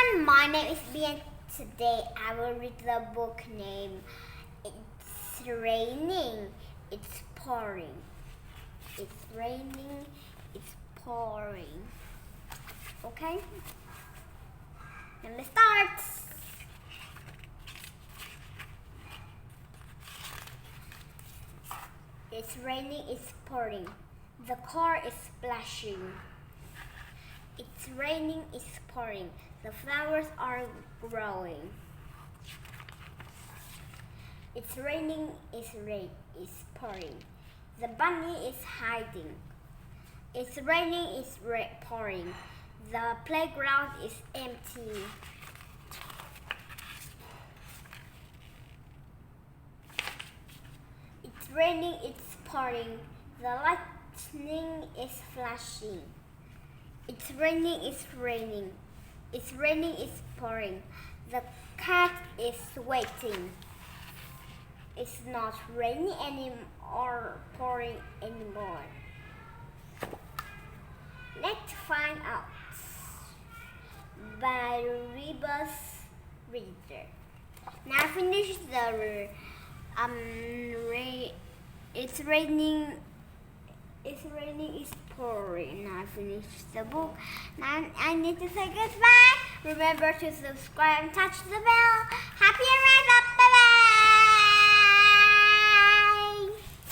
everyone, my name is Bian. Today I will read the book named It's Raining, It's Pouring. It's raining, it's pouring. Okay? And let's start. It's raining, it's pouring. The car is splashing. It's raining, it's pouring. The flowers are growing. It's raining, it's pouring. The bunny is hiding. It's raining, it's pouring. The playground is empty. It's raining, it's pouring. The lightning is flashing. It's raining, it's raining. It's raining, it's pouring. The cat is waiting. It's not raining anymore or pouring anymore. Let's find out by Rebus Reader. Now finish the it's raining, it's pouring. Now I finished the book. Now I need to say goodbye. Remember to subscribe and touch the bell. Happy and rise up!